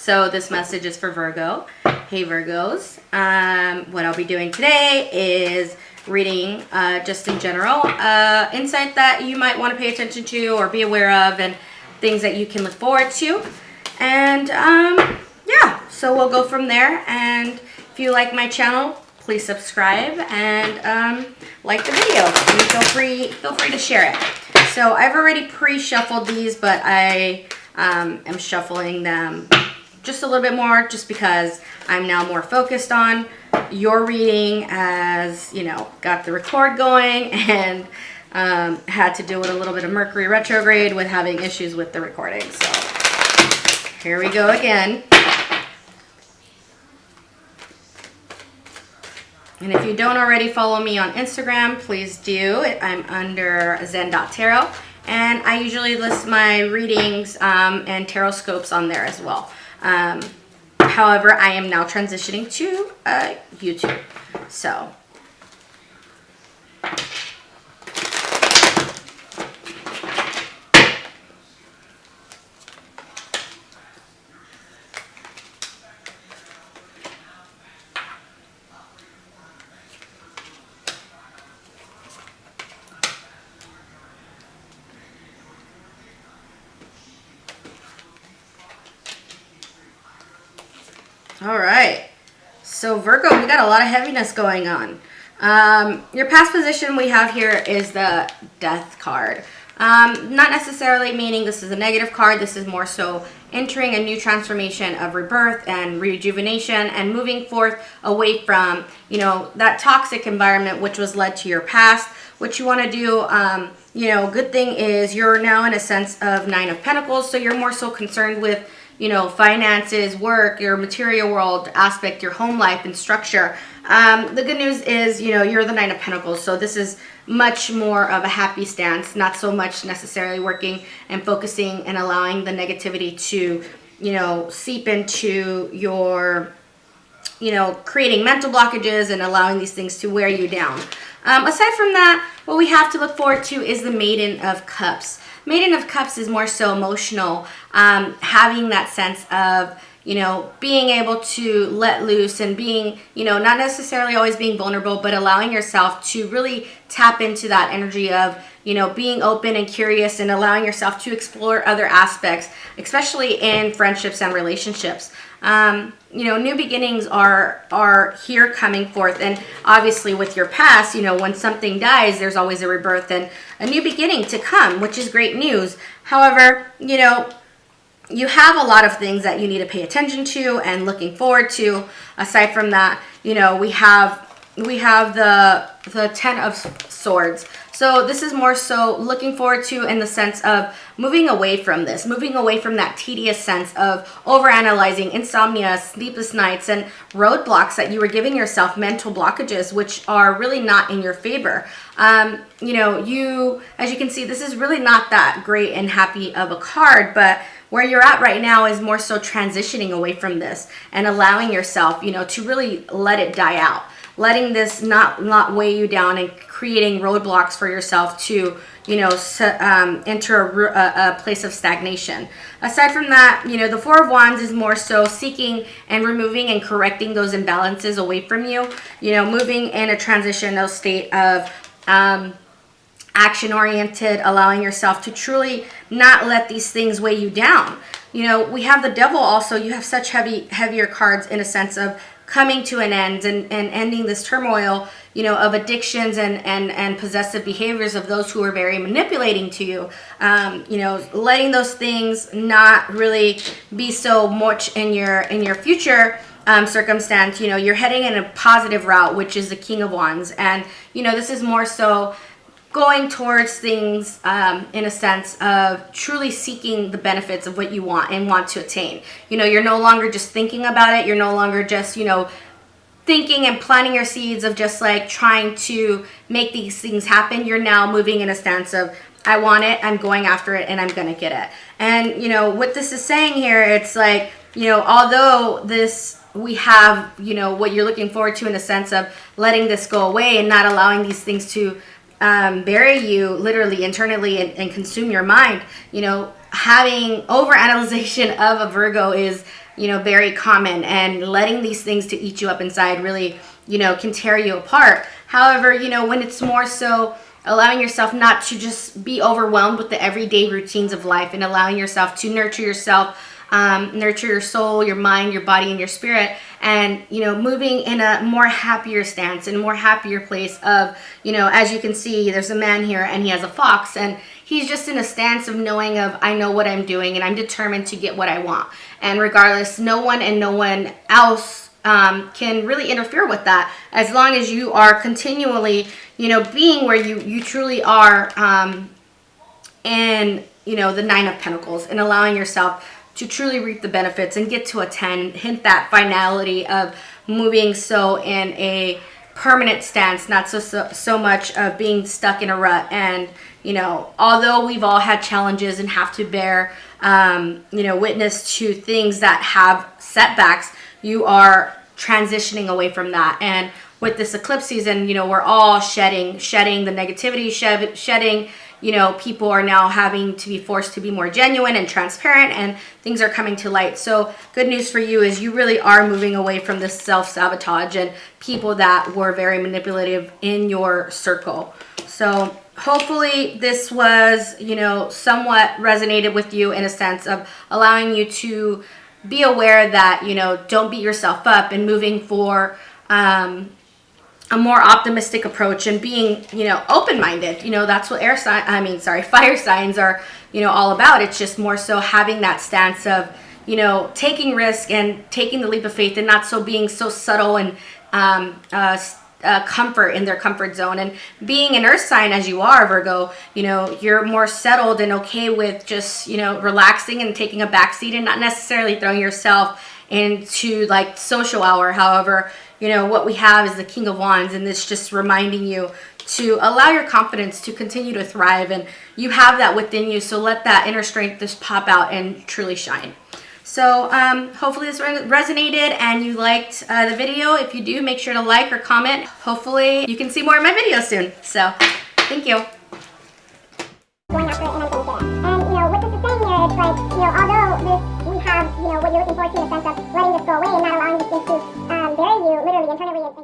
So this message is for Virgo. Hey Virgos. What I'll be doing today is reading just in general insight that you might want to pay attention to or be aware of, and things that you can look forward to. And yeah, so we'll go from there. And if you like my channel, please subscribe and like the video. And feel free to share it. So I've already pre-shuffled these, but I am shuffling them just a little bit more, just because I'm now more focused on your reading, as you know, got the record going and had to deal with a little bit of Mercury retrograde with having issues with the recording. So here we go again. And if you don't already follow me on Instagram, please do. I'm under zen.tarot, and I usually list my readings and Tarotscopes on there as well. However, I am now transitioning to YouTube. So all right, so Virgo, we got a lot of heaviness going on. Your past position we have here is the Death card. Not necessarily meaning this is a negative card. This is more so entering a new transformation of rebirth and rejuvenation and moving forth away from, you know, that toxic environment which was led to your past. What you want to do, you know, good thing is you're now in a sense of Nine of Pentacles, so you're more so concerned with, you know, finances, work, your material world aspect, your home life and structure. The good news is, you know, you're the Nine of Pentacles, so this is much more of a happy stance, not so much necessarily working and focusing and allowing the negativity to, you know, seep into your, you know, creating mental blockages and allowing these things to wear you down. Aside from that, what we have to look forward to is the Maiden of Cups. Maiden of Cups is more so emotional, having that sense of, you know, being able to let loose and being, you know, not necessarily always being vulnerable, but allowing yourself to really tap into that energy of, you know, being open and curious and allowing yourself to explore other aspects, especially in friendships and relationships. You know, new beginnings are here coming forth, and obviously with your past, you know, when something dies, there's always a rebirth and a new beginning to come, which is great news. However, you know, you have a lot of things that you need to pay attention to and looking forward to. Aside from that, you know, we have the Ten of Swords. So this is more so looking forward to in the sense of moving away from this, moving away from that tedious sense of overanalyzing, insomnia, sleepless nights, and roadblocks that you were giving yourself, mental blockages, which are really not in your favor. You know, as you can see, this is really not that great and happy of a card, but where you're at right now is more so transitioning away from this and allowing yourself, you know, to really let it die out. Letting this not weigh you down and creating roadblocks for yourself to, you know, enter a place of stagnation. Aside from that, you know, the Four of Wands is more so seeking and removing and correcting those imbalances away from you. You know, moving in a transitional state of action-oriented, allowing yourself to truly not let these things weigh you down. You know, we have the Devil also. You have such heavier cards in a sense of coming to an end and ending this turmoil, you know, of addictions and possessive behaviors of those who are very manipulating to you. You know, letting those things not really be so much in your future circumstance. You know, you're heading in a positive route, which is the King of Wands, and you know, this is more so going towards things in a sense of truly seeking the benefits of what you want and want to attain. You know, you're no longer just thinking about it. You're no longer just, you know, thinking and planting your seeds of just like trying to make these things happen. You're now moving in a stance of, I want it, I'm going after it, and I'm going to get it. And, you know, what this is saying here, it's like, you know, although this, we have, you know, what you're looking forward to in a sense of letting this go away and not allowing these things to bury you literally internally and consume your mind. You know, having overanalyzation of a Virgo is very common, and letting these things to eat you up inside really, can tear you apart. However, when it's more so allowing yourself not to just be overwhelmed with the everyday routines of life, and allowing yourself to nurture yourself, nurture your soul, your mind, your body, and your spirit, and moving in a more happier stance, in a more happier place of, as you can see, there's a man here and he has a fox, and he's just in a stance of knowing of, I know what I'm doing and I'm determined to get what I want, and regardless, no one and no one else can really interfere with that, as long as you are continually being where you truly are, and the Nine of Pentacles, and allowing yourself to truly reap the benefits and get to a 10, hint that finality of moving so in a permanent stance, not so much of being stuck in a rut. And although we've all had challenges and have to bear witness to things that have setbacks, you are transitioning away from that. And with this eclipse season, we're all shedding the negativity, shedding people are now having to be forced to be more genuine and transparent, and things are coming to light. So good news for you is you really are moving away from this self-sabotage and people that were very manipulative in your circle. So hopefully this was, somewhat resonated with you in a sense of allowing you to be aware that, don't beat yourself up, and moving for a more optimistic approach, and being, open-minded. That's what fire signs are, all about. It's just more so having that stance of, taking risk and taking the leap of faith, and not so being so subtle and comfort in their comfort zone. And being an earth sign as you are, Virgo, you're more settled and okay with just, relaxing and taking a backseat, and not necessarily throwing yourself into like social hour. However, what we have is the King of Wands, and it's just reminding you to allow your confidence to continue to thrive, and you have that within you, so let that inner strength just pop out and truly shine. So hopefully this resonated and you liked the video. If you do, make sure to like or comment. Hopefully you can see more of my videos soon. So thank you. Going after it and I'm going to get it. And, what this is saying here, it's like, although we have, what you're looking forward to in the sense of letting this go away and not allowing this thing to bury you, literally, internally, and